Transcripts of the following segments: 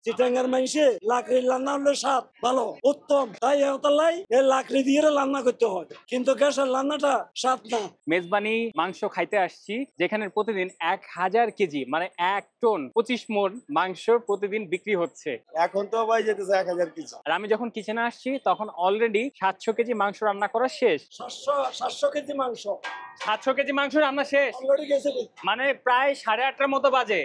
চিটাঙ্গার মাইসে লাকড়ির রান্না হলে স্বাদ ভালো উত্তম, তাই এতলাই এই লাকড়ি দিয়ে রান্না করতে হয়, কিন্তু গ্যাসের রান্নাটা স্বাদ না। মেজবানি মাংস খাইতে আসছি, যেখানে প্রতিদিন 1000 কেজি মানে 1 টন 25 মণ মাংস প্রতিদিন বিক্রি হচ্ছে। এখন তো ভাই যেতেছে 1000 কেজি। আর আমি যখন কিচেনে আসছি তখন অলরেডি 700 কেজি মাংস রান্না করা শেষ। 700 কেজি মাংস, 700 কেজি মাংস রান্না শেষ, অলরেডি গেছে। মানে প্রায় 8:30টার মতো বাজে।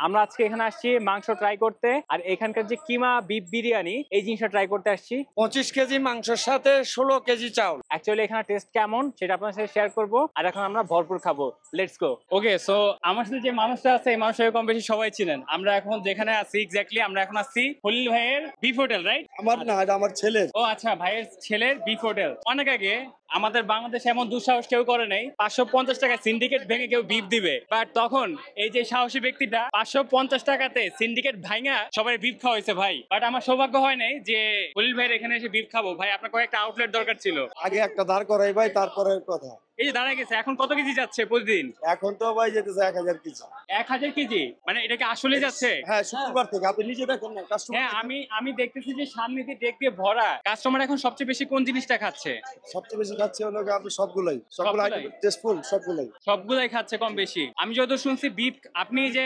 আমরা আজকে এখানে আসছি মাংস ট্রাই করতে, আর এখানকার যে কিমা বিফ বিরিয়ানি এই জিনিসটা ট্রাই করতে আসছি। 25 কেজি মাংসের সাথে 16 কেজি চাউল। অ্যাকচুয়ালি এখানে টেস্ট কেমন সেটা আপনার সাথে শেয়ার করব, আর এখন আমরা ভরপুর খাবো। Let's go. ওকে, সো আমার সাথে যে মানুষটা আছে এই মানুষটাকে কম বেশি সবাই চিনেন। আমরা এখন যেখানে আছি এক্স্যাক্টলি আমরা এখন আসছি খলিল ভাইয়ের বিফ হোটেল, রাইট? আমার না, এটা আমার ছেলের। ও আচ্ছা, ভাইয়ের ছেলের বিফ হোটেল। অনেক আগে আমাদের বাংলাদেশে এমন দুঃসাহস কেউ করে নাই 550 টাকা সিন্ডিকেট ভেঙে কেউ বিফ দিবে, বাট তখন এই যে সাহসী ব্যক্তিটা 550 টাকাতে সিন্ডিকেট ভাঙা সবাই বিফ খাওয়াইছে ভাই। বাট আমার সৌভাগ্য হয় নাই যে খলিল ভাইয়ের এখানে এসে বিফ খাবো। ভাই আপনার কয়েকটা আউটলেট দরকার ছিল। আগে একটা দাঁড় করাই ভাই, তারপরে কথা। এই যে দাঁড়ায় গেছে, এখন কত কেজি যাচ্ছে প্রতিদিন? এখন তো ভাই যেতেছে 1000 কেজি। 1000 কেজি মানে এটা কি আসলে যাচ্ছে? হ্যাঁ, শুক্রবার থেকে আপনি নিজে দেখেন না কাস্টমার। হ্যাঁ, আমি দেখতেছি যে সামনে দিয়ে ডেক দিয়ে ভরা। কাস্টমার এখন সবচেয়ে বেশি কোন জিনিসটা খাচ্ছে? সবচেয়ে বেশি খাচ্ছে হলো আপনি সবগুলাই সবগুলাই? আইটেম টেস্টফুল সবগুলাই। সবগুলাই খাচ্ছে কম বেশি। আমি যত শুনছি বিফ, আপনি যে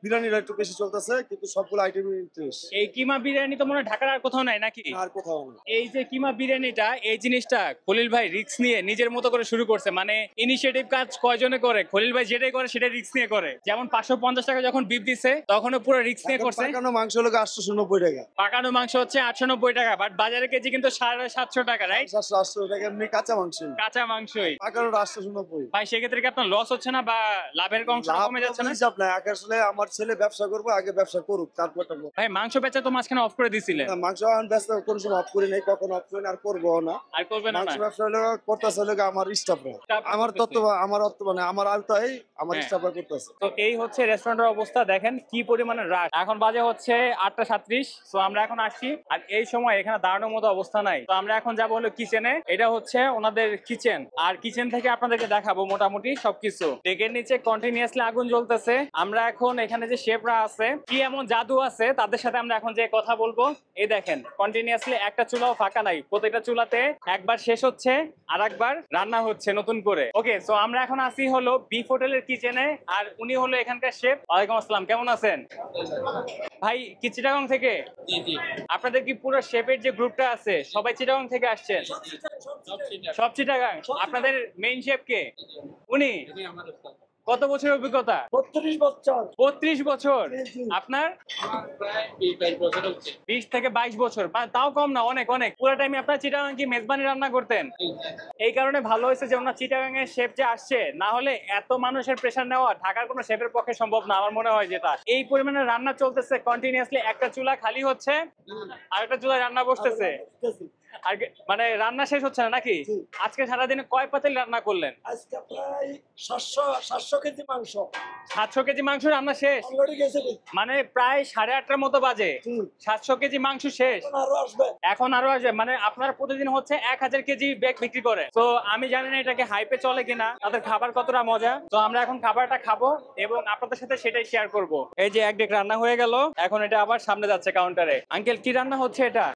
বিরিয়ানিটা একটু বেশি চলতেছে, কিন্তু সবগুলো আইটেম ইন্টারেস্ট। এই কিমা বিরিয়ানি তো মনে হয় ঢাকার আর কোথাও নাই নাকি? আর কোথাও না। এই যে কিমা বিরিয়ানিটা, এই জিনিসটা খলিল ভাই রিস্ক নিয়ে নিজের মতো করে শুরু করছে। মানে ইনিশিয়েটিভ কাজ কয়জনে করে? খলিল ভাই যেটাই করে সেটা রিস্ক নিয়ে করে। যেমন 550 টাকা যখন বিফ দিছে তখনও পুরো রিস্ক নিয়ে করছে। পাকানো মাংস হলো 890 টাকা। পাকানো মাংস হচ্ছে 890 টাকা, বাট বাজারে কেজি কিন্তু 750 টাকা, রাইট? 700 টাকা এমনি কাঁচা মাংস। কাঁচা মাংসই পাকানো 890। ভাই, সেক্ষেত্রে কি আপনার লস হচ্ছে না বা লাভের অংশ কমে যাচ্ছে না? হিসাব নাই, আসলে আমার ছেলে ব্যবসা করবো, আগে ব্যবসা করুক তারপর। ভাই মাংস বেচা তো মাঝখানে অফ করে দিছিলেন। মাংস এখন ব্যবসা কোনো সময় অফ করি নাই, কখনো অফ করি না, আর করবো না। আর করবেন না? মাংস ব্যবসা হলো করতেছে হলো আমার স্টাফরা, আমার তত্ত্ব, আমার অর্থ মানে আমার আওতায় আমার স্টাফরা করতেছে। তো এই হচ্ছে রেস্টুরেন্টের অবস্থা, দেখেন কি পরিমাণে রাশ। এখন বাজে হচ্ছে 8:37। তো আমরা এখন আসছি, আর এই সময় এখানে দাঁড়ানোর মতো অবস্থা নাই। তো আমরা এখন যাবো হলো কিচেনে। এটা হচ্ছে ওনাদের কিচেন, আর কিচেন থেকে আপনাদেরকে দেখাবো মোটামুটি সবকিছু। ডেকের নিচে কন্টিনিউয়াসলি আগুন জ্বলতেছে। আমরা এখন এখানে যে শেফরা আছে, কি এমন জাদু আছে তাদের সাথে আমরা এখন যে কথা বলবো। এই দেখেন কন্টিনিউয়াসলি একটা চুলাও ফাঁকা নাই, প্রত্যেকটা চুলাতে একবার শেষ হচ্ছে আর একবার রান্না হচ্ছে নতুন করে। ওকে, সো আমরা এখন আসি হলো বিফ হোটেলের কিচেনে, আর উনি হলো এখানকার শেফ। ওয়ালাইকুম আসসালাম, কেমন আছেন ভাই? কি চিটাগং থেকে? আপনাদের কি পুরো শেফের যে গ্রুপটা আছে সবাই চিটাগং থেকে আসছেন? সব চিটাগং। আপনাদের মেইন শেফ কে? উনি? কত বছরের অভিজ্ঞতা? 32 বছর। 32 বছর। আপনার? 20 থেকে 22 বছর। তাও কম না, অনেক অনেক। পুরো টাইমে আপনার চিটাগাং কি মেজবানি রান্না করতেন? এই কারণে ভালো হয়েছে যে ওনার চিটাগাং এর শেফ যে আসছে, না হলে এত মানুষের প্রেসার নেওয়া ঢাকার কোনো শেফের পক্ষে সম্ভব না আমার মনে হয়। যেটা এই পরিমাণে রান্না চলতেছে কন্টিনিউয়াসলি, একটা চুলা খালি হচ্ছে আর একটা চুলায় রান্না বসতেছে, আর মানে রান্না শেষ হচ্ছে না নাকি? আজকে সারাদিনে কয় পাতিল রান্না করলেন? আজকে প্রায় 700 কেজি মাংস। 700 কেজি মাংস রান্না শেষ, অলরেডি গেছে। মানে প্রায় 8:30টার মতো বাজে। 700 কেজি মাংস শেষ, আরো আসবে। এখন আরো আসবে। মানে আপনারা প্রতিদিন হচ্ছে 1000 কেজি ব্যাগ বিক্রি করেন। তো আমি জানি না এটাকে হাইপে চলে কিনা, তাদের খাবার কতটা মজা। তো আমরা এখন খাবারটা খাবো এবং আপনাদের সাথে সেটাই শেয়ার করব। এই যে এক ডেক রান্না হয়ে গেল, এখন এটা আবার সামনে যাচ্ছে কাউন্টারে। আঙ্কেল, কি রান্না হচ্ছে এটা?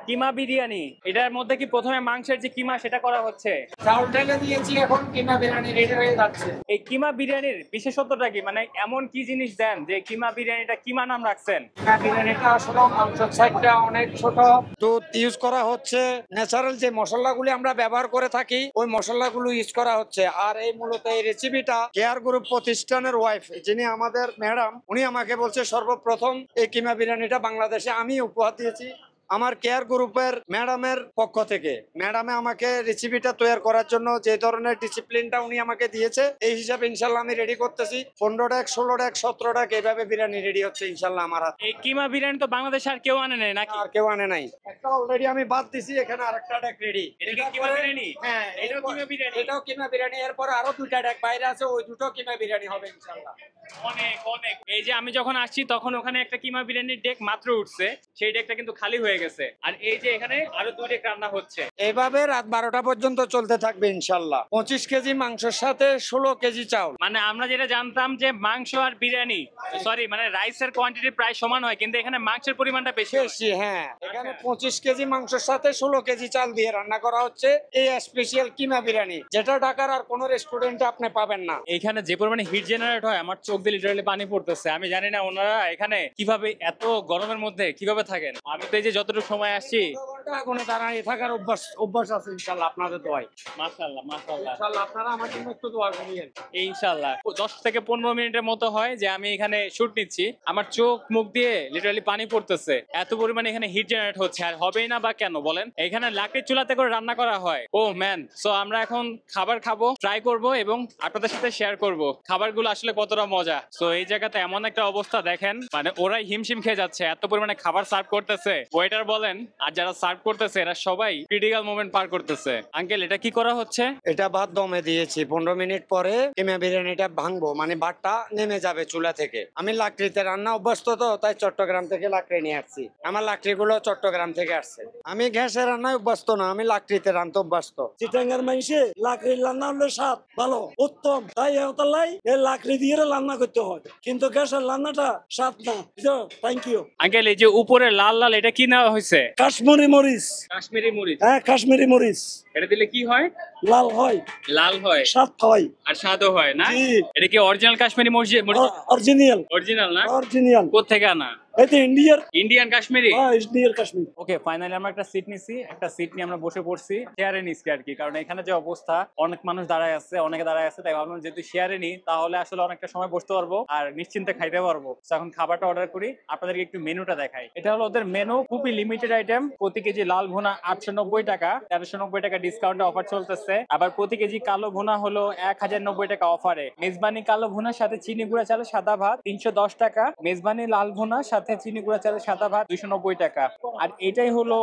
কিমা বিরিয়ানি। এটার মধ্যে কি প্রথমে মাংসের যে কিমা সেটা করা হচ্ছে? চাউল ঢেলে দিয়েছি, এখন কিমা বিরিয়ানি রেডি হয়ে যাচ্ছে। এই কিমা বিরিয়ানির বিশেষত্বটা কি? মানে এমন কি জিনিস দেন যে কিমা বিরিয়ানিটা কিমা নাম রাখছেন? কিমা বিরিয়ানিটা আসলে মাংসের সাইজটা অনেক ছোট। দুধ ইউজ করা হচ্ছে, ন্যাচারাল যে মশলাগুলি আমরা ব্যবহার করে থাকি ওই মশলাগুলো ইউজ করা হচ্ছে। আর এই মূলত এই রেসিপিটা কেয়ার গ্রুপ প্রতিষ্ঠানের ওয়াইফ, যিনি আমাদের ম্যাডাম, উনি আমাকে বলছে সর্বপ্রথম এই কিমা বিরিয়ানিটা বাংলাদেশে আমি উপহার দিয়েছি আমার কেয়ার গ্রুপের ম্যাডামের পক্ষ থেকে। ম্যাডামে আমাকে রেসিপিটা তৈরি করার জন্য যে ধরনের ডিসিপ্লিনটা উনি আমাকে দিয়েছে, এই হিসাবে ইনশাল্লাহ আমি রেডি করতেছি। 15 ডাক 16 ডাক 17 ডাক এইভাবে বিরিয়ানি রেডি হচ্ছে ইনশাল্লাহ আমার হাতে। এই কিমা বিরিয়ানি তো বাংলাদেশে আর কেউ আনে নাই নাকি? আর কেউ আনে নাই, একটা অলরেডি আমি বাদ দিছি, এখানে আরেকটা ডাক রেডি। এটা কি কিমা বিরিয়ানি? হ্যাঁ, এটাও কিমা বিরিয়ানি। এটাও কিমা বিরিয়ানি। এরপর আরো দুইটা ডাক বাইরে আছে, ওই দুটো কিমা বিরিয়ানি হবে ইনশাল্লাহ। অনেক অনেক। এই যে আমি যখন আসছি তখন ওখানে একটা কিমা বিরিয়ানির ডেক মাত্র উঠছে, সেই ডেকটা কিন্তু খালি হয়ে হয়ে গেছে। আর এই যে এখানে আরো 2টা রান্না হচ্ছে। এভাবে রাত 12টা পর্যন্ত চলতে থাকবে ইনশাল্লাহ। 25 কেজি মাংসের সাথে 16 কেজি চাউল। মানে আমরা যেটা জানতাম যে মাংস আর বিরিয়ানি, সরি মানে রাইসের কোয়ান্টিটি প্রায় সমান হয়, কিন্তু এখানে মাংসের পরিমাণটা বেশি হয়। বেশি, হ্যাঁ। এখানে 25 কেজি মাংসের সাথে 16 কেজি চাল দিয়ে রান্না করা হচ্ছে এই স্পেশাল কিমা বিরিয়ানি, যেটা ঢাকার আর কোন রেস্টুরেন্টে আপনি পাবেন না। এখানে যে পরিমাণে হিট জেনারেট হয়, আমার চোখ দিয়ে লিটারালি পানি পড়তেছে। আমি জানি না ওনারা এখানে কিভাবে এত গরমের মধ্যে কিভাবে থাকেন। আমি তো এই যে যতটুকু সময় আসছি, আগুনে দাঁড়িয়ে থাকার অভ্যাস আছে ইনশাল্লাহ আপনাদের দোয়ায়। মাশাআল্লাহ মাশাআল্লাহ ইনশাল্লাহ আপনারা আমার জন্য একটু দোয়া করিয়েন। ইনশাআল্লাহ 10 থেকে 15 মিনিটের মতো হয় যে আমি এখানে শুট নিচ্ছি, আমার চোখ মুখ দিয়ে লিটারালি পানি পড়তেছে। এত পরিমাণে এখানে হিট জেনারেট হচ্ছে, আর হবেই না বা কেন বলেন? এখানে লাকড়ির চুলাতে করে রান্না করা হয়। ও ম্যান, সো আমরা এখন খাবার খাবো, ট্রাই করব এবং আপনাদের সাথে শেয়ার করব খাবারগুলো আসলে কতটা মজা। সো এই জায়গাতে এমন একটা অবস্থা দেখেন, মানে ওরাই হিমশিম খেয়ে যাচ্ছে, এত পরিমাণে খাবার সার্ভ করতেছে। ওয়েটার বলেন আর যারা সার্ভ করতেছে এরা সবাই ক্রিটিক্যাল মোমেন্ট পার করতেছে। আঙ্কেল, এটা কি করা হচ্ছে? এটা ভাত দমে দিয়েছি, 15 মিনিট পরে কিমা বিরিয়ানিটা ভাঙবো, মানে ভাতটা নেমে যাবে চুলা থেকে। আমি লাকড়িতে রান্না অভ্যস্ত তো, তাই চট্টগ্রাম থেকে লাকড়ি নিয়ে আসছি। আমার লাকড়িগুলো চট্টগ্রাম থেকে আসছে। আমি গ্যাসে রান্নায় অভ্যস্ত না, আমি লাকড়িতে রান্না অভ্যস্ত। চিটাঙ্গার মাইসে লাকড়ির রান্না হলে স্বাদ ভালো উত্তম, তাই এতলাই এই লাকড়ি দিয়ে রান্না করতে হয়, কিন্তু গ্যাসের রান্নাটা স্বাদ না। Thank you uncle. এই যে উপরে লাল লাল এটা কি নেওয়া হয়েছে? কাশ্মীরি মরিচ। কাশ্মীরি মরিচ? হ্যাঁ, কাশ্মীরি মরিচ। এটা দিলে কি হয়? লাল হয়, লাল হয়, স্বাদ হয়, আর স্বাদও হয় না? জি। এটা কি অরিজিনাল কাশ্মীরি মরিচ? অরিজিনাল, অরিজিনাল না? অরিজিনাল। কোথা থেকে আনা? এই তো ইন্ডিয়ার, ইন্ডিয়ান কাশ্মীরি? হ্যাঁ ইন্ডিয়ার কাশ্মীর। ওকে, ফাইনালি আমরা একটা সিট নিছি। একটা সিট নিয়ে আমরা বসে পড়ছি, শেয়ারে নিচ্ছি আর কি, কারণ এখানে যে অবস্থা, অনেক মানুষ দাঁড়ায় আছে, অনেকে দাঁড়ায় আছে, তাই ভাবলাম যেহেতু শেয়ারে নি তাহলে আসলে অনেকটা সময় বসতে পারবো আর নিশ্চিন্তে খাইতে পারবো। তো এখন খাবারটা অর্ডার করি, আপনাদেরকে একটু মেনুটা দেখাই। এটা হলো ওদের মেনু, খুবই লিমিটেড আইটেম। প্রতি কেজি লাল ভুনা 890 টাকা, 1390 টাকা ডিসকাউন্টে অফার চলতেছে। আবার প্রতি কেজি কালো ভুনা হলো 1090 টাকা অফারে। মেজবানি কালো ভুনার সাথে চিনি গুঁড়া চালের সাদা ভাত 310 টাকা, মেজবানি লাল ভুনার সাথে চিনি গুঁড়া চালের সাদা ভাত 290 টাকা। আর এটাই হলো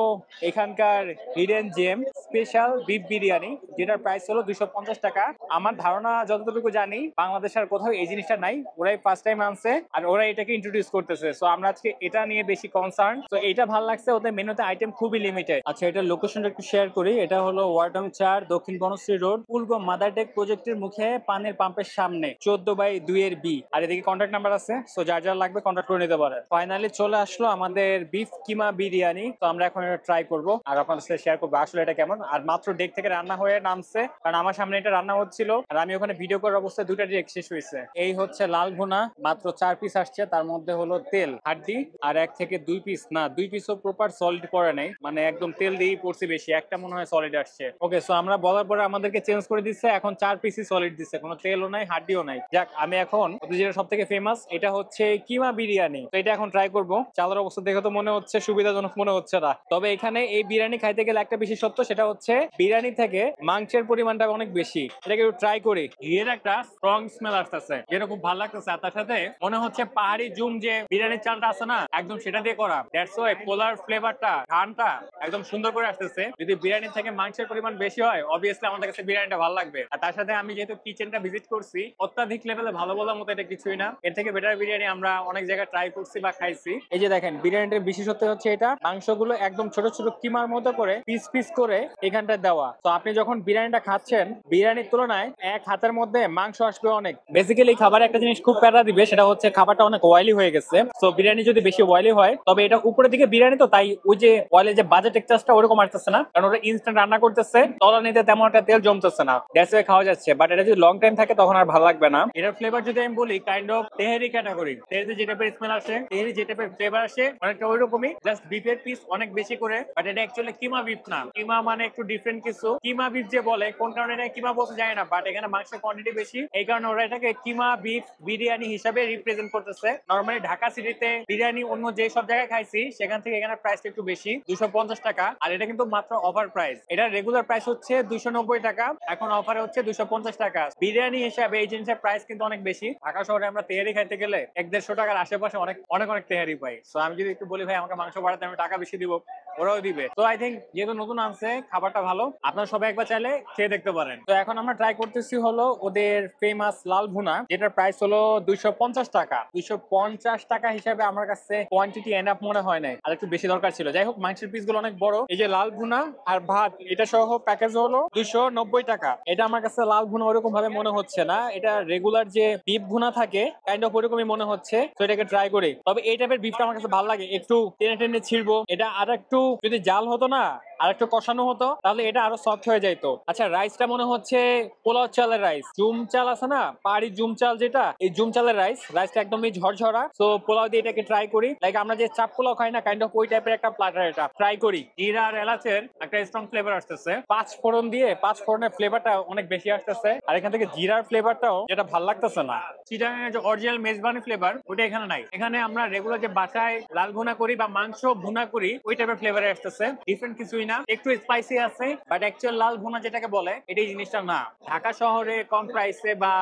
এখানকার hidden gem special beef biryani, যেটার প্রাইস হলো 250 টাকা। আমার ধারণা যতটুকু জানি বাংলাদেশ আর কোথাও এই জিনিসটা নাই, ওরাই ফার্স্ট টাইম আনছে আর ওরা এটাকে ইন্ট্রোডিউস করতেছে। সো আমরা আজকে এটা নিয়ে বেশি কনসার্ন। তো এটা ভালো লাগছে, ওদের মেনুতে আইটেম খুবই লিমিটেড। আচ্ছা, এটা লোকেশনটা একটু শেয়ার করি। এটা হলো ওয়ার্ডং 4 দক্ষিণ বনশ্রী রোড, পূর্ব মাদারটেক প্রজেক্টের মুখে পানের পাম্পের সামনে, 14/2 এর বি। আর এদিকে কন্ট্যাক্ট নাম্বার আছে, সো যার যার লাগবে কন্ট্যাক্ট করে নিতে পারে। ফাইনালি চলে আসলো আমাদের বিফ কিমা বিরিয়ানি। তো আমরা এখন এটা ট্রাই করবো আর আপনাদের সাথে শেয়ার করবো আসলে এটা কেমন। আর মাত্র ডেক থেকে রান্না হয়ে নামছে, কারণ আমার সামনে এটা রান্না হচ্ছিল আর আমি ওখানে ভিডিও করার অবস্থায় 2টা ডেক শেষ হয়েছে। এই হচ্ছে লাল ভুনা, মাত্র 4 পিস আসছে, তার মধ্যে হলো তেল হাড্ডি আর 1 থেকে 2 পিস, না 2 পিসও প্রপার সলিড পড়ে নাই, মানে একদম তেল দিয়েই পড়ছে বেশি, একটা মনে হয় সলিড আসছে। ওকে, সো আমরা বলার পরে আমাদেরকে চেঞ্জ করে দিচ্ছে, এখন 4 পিসই সলিড দিচ্ছে, কোনো তেলও নাই হাড্ডিও নাই। যাক, আমি এখন ওদের যেটা সব থেকে ফেমাস এটা হচ্ছে কিমা বিরিয়ানি, তো এটা এখন ট্রাই করবো। চালের অবস্থা দেখে তো মনে হচ্ছে সুবিধাজনক মনে হচ্ছে না, তবে এখানে এই বিরিয়ানি খাইতে গেলে একটা বিশেষত্ব, সেটা হচ্ছে বিরিয়ানি থেকে মাংসের পরিমাণটা অনেক বেশি। এটাকে একটু ট্রাই করি। এর একটা স্ট্রং স্মেল আসতেছে, যেটা খুব ভালো লাগতেছে। আর তার সাথে মনে হচ্ছে পাহাড়ি জুম যে বিরিয়ানির চালটা আছে না, একদম সেটা দিয়ে করা। দ্যাটস ওয়াই পোলার ফ্লেভারটা, ঘ্রাণটা একদম সুন্দর করে আসতেছে। যদি বিরিয়ানি থেকে মাংসের পরিমাণ বেশি হয়, অবভিয়াসলি আমাদের কাছে বিরিয়ানিটা ভালো লাগবে। আর তার সাথে আমি যেহেতু কিচেনটা ভিজিট করছি, অত্যাধিক লেভেলে ভালো বলার মতো এটা কিছুই না। এর থেকে বেটার বিরিয়ানি আমরা অনেক জায়গায় ট্রাই করছি বা খাইছি। এই যে দেখেন, বিরিয়ানিটার বিশেষত্ব হচ্ছে এটা, মাংসগুলো একদম ছোট ছোট কিমার মতো করে পিস পিস করে এখানটা দেওয়া। তো আপনি যখন বিরিয়ানিটা খাচ্ছেন, বিরিয়ানির তুলনায় এক হাতের মধ্যে মাংস আসবে অনেক। বেসিক্যালি খাবারে একটা জিনিস খুব প্যারা দিবে, সেটা হচ্ছে খাবারটা অনেক অয়েলি হয়ে গেছে। তো বিরিয়ানি যদি বেশি অয়েলি হয়, তবে এটা উপরের দিকে বিরিয়ানি, তো তাই ওই যে অয়েলের যে বাজে টেক্সচারটা ওরকম আসতেছে না, কারণ ওরা ইনস্ট্যান্ট রান্না করতেছে, তলানিতে তেমন একটা তেল জমতেছে না, দ্যাটস ওয়াই খাওয়া যাচ্ছে। বাট এটা যদি লং টাইম থাকে তখন আর ভালো লাগবে না। এটার ফ্লেভার যদি আমি বলি, কাইন্ড অফ তেহারি ক্যাটাগরি। তেহারিতে যে টাইপের স্মেল আসে, তেহারি যে টাইপের ফ্লেভার আসে, অনেকটা ওইরকমই, জাস্ট বিফের পিস অনেক বেশি করে। বাট এটা অ্যাকচুয়ালি কিমা বিফ না, কিমা মানে একটু ডিফারেন্ট কিছু। কিমা বিফ যে বলে, কোন কারণে এটা কিমা বলতে যায় না, বাট এখানে মাংসের কোয়ান্টিটি বেশি, এই কারণে ওরা এটাকে কিমা বিফ বিরিয়ানি হিসাবে রিপ্রেজেন্ট করতেছে। নরমালি ঢাকা সিটিতে বিরিয়ানি অন্য যে সব জায়গায় খাইছি, সেখান থেকে এখানে প্রাইসটা একটু বেশি, 250 টাকা। আর এটা কিন্তু মাত্র অফার প্রাইস, এটা রেগুলার প্রাইস হচ্ছে 290 টাকা, এখন অফারে হচ্ছে 250 টাকা। বিরিয়ানি হিসাবে এই জিনিসের প্রাইস কিন্তু অনেক বেশি। ঢাকা শহরে আমরা তেহারি খাইতে গেলে 150 টাকার আশেপাশে অনেক অনেক অনেক টুকটাক তেহারি পাই। সো আমি যদি একটু বলি ভাই আমাকে মাংস বাড়াতে, আমি টাকা বেশি দিব, ওরাও দিবে। তো আই থিঙ্ক যেহেতু নতুন আনছে খাবারটা ভালো, আপনারা সবাই একবার চাইলে খেয়ে দেখতে পারেন। তো এখন আমরা ট্রাই করতেছি হলো ওদের ফেমাস লাল ভুনা, যেটার প্রাইস হলো 250 টাকা। 250 টাকা হিসাবে আমার কাছে কোয়ান্টিটি এনাফ মনে হয় নাই, আর একটু বেশি দরকার ছিল। যাই হোক, মাংসের পিস গুলো অনেক বড়। এই যে লাল ভুনা আর ভাত, এটা সহ প্যাকেজ হলো 290 টাকা। এটা আমার কাছে লাল ভুনা ওরকম ভাবে মনে হচ্ছে না, এটা রেগুলার যে বিফ ভুনা থাকে কাইন্ড অফ ওরকমই মনে হচ্ছে। তো এটাকে ট্রাই করি। তবে এই টাইপের বিফটা আমার কাছে ভালো লাগে, একটু টেনে টেনে ছিড়বো। এটা আর একটু যদি জাল হতো না, আর একটু কষানো হতো, তাহলে এটা আরো সফট হয়ে যাইতো। আচ্ছা, রাইসটা মনে হচ্ছে পোলাও চালের রাইস, জুম চাল আছে না, পাহাড়ি জুম চাল, যেটা এই জুম চালের রাইসটা একদমই ঝরঝরা। তো পোলাও দিয়ে এটাকে ট্রাই করি, লাইক আমরা যে চাপ পোলাও খাই না, কাইন্ড অফ ওই টাইপের একটা প্ল্যাটার। এটা ট্রাই করি। জিরা আর এলাচের একটা স্ট্রং ফ্লেভার আসতেছে, 5 ফোড়ন দিয়ে 5 ফোড়নের ফ্লেভারটা অনেক বেশি আসতেছে, আর এখান থেকে জিরার ফ্লেভারটাও যেটা ভালো লাগতেছে না। চিটাগাং যে অরিজিনাল মেজবানি ফ্লেভার, ওটা এখানে নাই। এখানে আমরা রেগুলার যে বাসায় লাল ভুনা করি বা মাংস ভুনা করি, ওই টাইপের ফ্লেভার আসতেছে। ডিফারেন্ট কিছুই না, একটু স্পাইসি আছে, বাট অ্যাকচুয়াল লাল ভুনা যেটাকে বলে এটা এই জিনিসটা না। ঢাকা শহরে কম প্রাইসে বা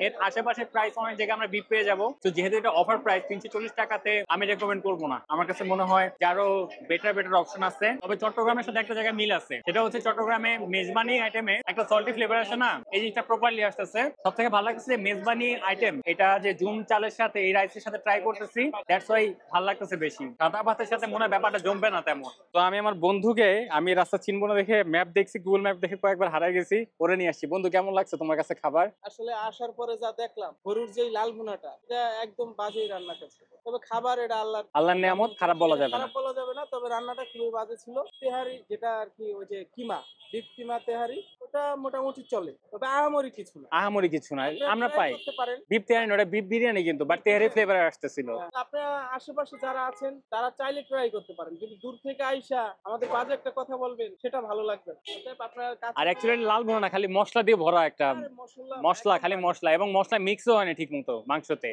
এর আশেপাশে প্রাইস অনেক জায়গায় আমরা বিপ পেয়ে যাবো। তো যেহেতু এটা অফার প্রাইস 340 টাকাতে, আমি রেকমেন্ড করবো না। আমার কাছে মনে হয় যে আরো বেটার অপশন আছে। তবে চট্টগ্রামের সাথে একটা জায়গায় মিল আছে, সেটা হচ্ছে চট্টগ্রামে মেজবানি আইটেমে একটা সল্টি ফ্লেভার আসে না, এই জিনিসটা প্রপারলি আসতেছে। সব থেকে ভালো লাগছে মেজবানি আইটেম, এটা যে জুম চালের সাথে এই রাইসের সাথে ট্রাই করতেছি, দ্যাটস ওয়াই ভালো লাগতেছে বেশি। সাদা ভাতের সাথে মনে হয় ব্যাপারটা জমবে না তেমন। তো আমি আমার বন্ধুকে, আমি রাস্তা চিনবো না দেখে ম্যাপ দেখছি, গুগল ম্যাপ দেখে কয়েকবার হারাই গেছি, ওরে নিয়ে আসছি। বন্ধু, কেমন লাগছে তোমার কাছে খাবার? আসলে আসার পরে যা দেখলাম, গরুর যেই লাল ভুনাটা, এটা একদম বাজেই রান্না করছে। তবে খাবার এটা আল্লাহর নিয়ামত, খারাপ বলা যাবে না। খারাপ বলা যাবে না, তবে রান্নাটা খুবই বাজে ছিল। তেহারি যেটা আর কি, ওই যে কিমা, বিফ কিমা তেহারি, ওটা মোটামুটি চলে, তবে আহামরি কিছু না। আহামরি কিছু না, আমরা try পাই করতে পারেন। বিফ তেহারি, ওটা বিফ বিরিয়ানি কিন্তু, বাট তেহারি ফ্লেভার আসতেছিল। আপনার আশেপাশে যারা আছেন তারা চাইলে ট্রাই করতে পারেন, কিন্তু দূর থেকে আইসা আমাদের বাজে একটা কথা বলবেন, সেটা ভালো লাগবে না। অতএব আপনার কাছে আর অ্যাকচুয়ালি লাল ভুনা না, খালি মশলা দিয়ে ভরা একটা মশলা, খালি মশলা, এবং মশলা মিক্সও হয় না ঠিক মতো মাংসতে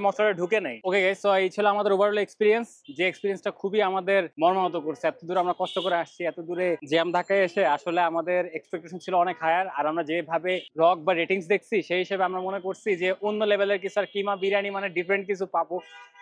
মশলাটা ঢুকে নাই। ওকে গাইস, সো এই ছিল আমাদের ওভারঅল এক্সপিরিয়েন্স, যে এক্সপিরিয়েন্সটা খুবই আমাদের মর্মাহত করছে। এত দূর আমরা কষ্ট করে আসছি, এত দূরে জ্যাম ঢাকায় এসে আসলে আমাদের এক্সপেকটেশন ছিল অনেক হায়ার। আর আমরা যেভাবে ব্লগ বা রেটিংস দেখছি, সেই হিসেবে আমরা মনে করছি যে অন্য লেভেলের কিছু, আর কিমা বিরিয়ানি মানে ডিফারেন্ট কিছু পাবো,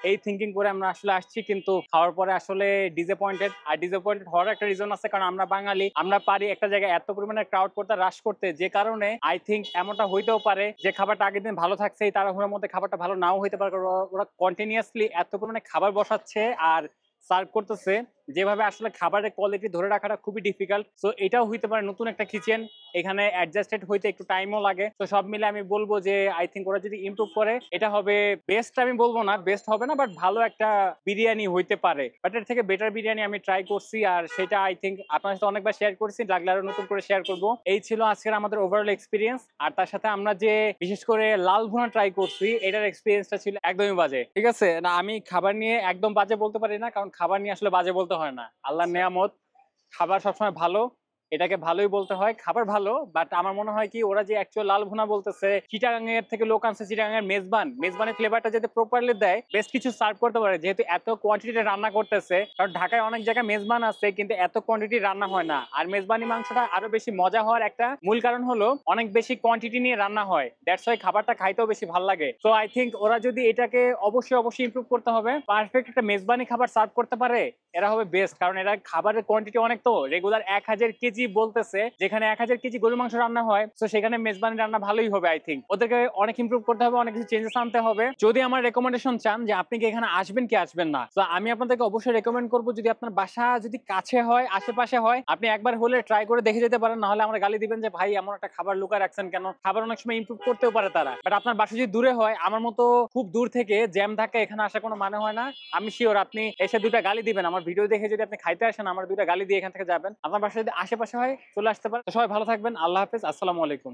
এই থিঙ্কিং করে আমরা আসলে আসছি। কিন্তু খাওয়ার পরে আসলে ডিসঅ্যাপয়েন্টেড। আর ডিসঅ্যাপয়েন্টেড হওয়ার একটা রিজন আছে, কারণ আমরা বাঙালি, আমরা পারি একটা জায়গায় এত পরিমাণে ক্রাউড করতে, রাশ করতে, যে কারণে আই থিঙ্ক এমনটা হইতেও পারে যে খাবারটা আগের দিন ভালো থাকছে, এই তাড়াহুড়োর মধ্যে খাবারটা ভালো নাও হইতে পারে। কারণ ওরা কন্টিনিউয়াসলি এত পরিমাণে খাবার বসাচ্ছে আর সার্ভ করতেছে, যেভাবে আসলে খাবারের কোয়ালিটি ধরে রাখাটা খুবই ডিফিকাল্ট। সো এটাও হইতে পারে নতুন একটা কিচেন, এখানে অ্যাডজাস্টেড হইতে একটু টাইমও লাগে। তো সব মিলে আমি বলবো যে আই থিঙ্ক ওরা যদি ইমপ্রুভ করে, এটা হবে বেস্ট। আমি বলবো না বেস্ট হবে না, বাট ভালো একটা বিরিয়ানি হইতে পারে। বাট এর থেকে বেটার বিরিয়ানি আমি ট্রাই করছি, আর সেটা আই থিঙ্ক আপনার সাথে অনেকবার শেয়ার করছি, লাগলে আরো নতুন করে শেয়ার করবো। এই ছিল আজকের আমাদের ওভারঅল এক্সপিরিয়েন্স। আর তার সাথে আমরা যে বিশেষ করে লাল ভুনা ট্রাই করছি, এটার এক্সপিরিয়েন্সটা ছিল একদমই বাজে। ঠিক আছে না, আমি খাবার নিয়ে একদম বাজে বলতে পারি না, কারণ খাবার নিয়ে আসলে বাজে বলতে হয় না। আল্লাহর নেয়ামত, খাবার সবসময় ভালো, এটাকে ভালোই বলতে হয়। খাবার ভালো, বাট আমার মনে হয় কি, ওরা যে অ্যাকচুয়াল লাল ভুনা বলতেছে, চিটাগাং এর থেকে লোক আনছে, চিটাগাং এর মেজবানের ফ্লেভারটা যাতে প্রপারলি দেয়, বেশ কিছু সার্ভ করতে পারে, যেহেতু এত কোয়ান্টিটি রান্না করতেছে। কারণ ঢাকায় অনেক জায়গায় মেজবান আছে, কিন্তু এত কোয়ান্টিটি রান্না হয় না। আর মেজবানি মাংসটা আরো বেশি মজা হওয়ার একটা মূল কারণ হলো অনেক বেশি কোয়ান্টিটি নিয়ে রান্না হয়, দ্যাটস ওয়াই খাবারটা খাইতেও বেশি ভালো লাগে। তো আই থিঙ্ক ওরা যদি এটাকে অবশ্যই ইমপ্রুভ করতে হবে, পারফেক্ট একটা মেজবানি খাবার সার্ভ করতে পারে, এরা হবে বেস্ট। কারণ এরা খাবারের কোয়ান্টিটি অনেক, তো রেগুলার 1000 কেজি বলতেছে, যেখানে 1000 কেজি গরুর মাংস রান্না হয়, তো সেখানে মেজবানি রান্না ভালোই হবে। আই থিঙ্ক ওদেরকে অনেক ইমপ্রুভ করতে হবে, অনেক কিছু চেঞ্জেস আনতে হবে। যদি আমার রেকমেন্ডেশন চান যে আপনি কি এখানে আসবেন কি আসবেন না, তো আমি আপনাদেরকে অবশ্যই রেকমেন্ড করবো, যদি আপনার বাসা যদি কাছে হয়, আশেপাশে হয়, আপনি একবার হলে ট্রাই করে দেখে যেতে পারেন। না হলে আমরা গালি দিবেন যে ভাই এমন একটা খাবার লুকায় রাখছেন কেন। খাবার অনেক সময় ইমপ্রুভ করতেও পারে তারা, বাট আপনার বাসা যদি দূরে হয়, আমার মতো খুব দূর থেকে জ্যাম ঢাকা এখানে আসা কোনো মানে হয় না। আমি শিওর আপনি এসে দুইটা গালি দিবেন, আমার ভিডিও দেখে যদি আপনি খাইতে আসেন, আমার দুইটা গালি দিয়ে এখান থেকে যাবেন। আপনার বাসা যদি আশেপাশে হয়, চলে আসতে পারেন। সবাই ভালো থাকবেন, আল্লাহ হাফেজ, আসসালামু আলাইকুম।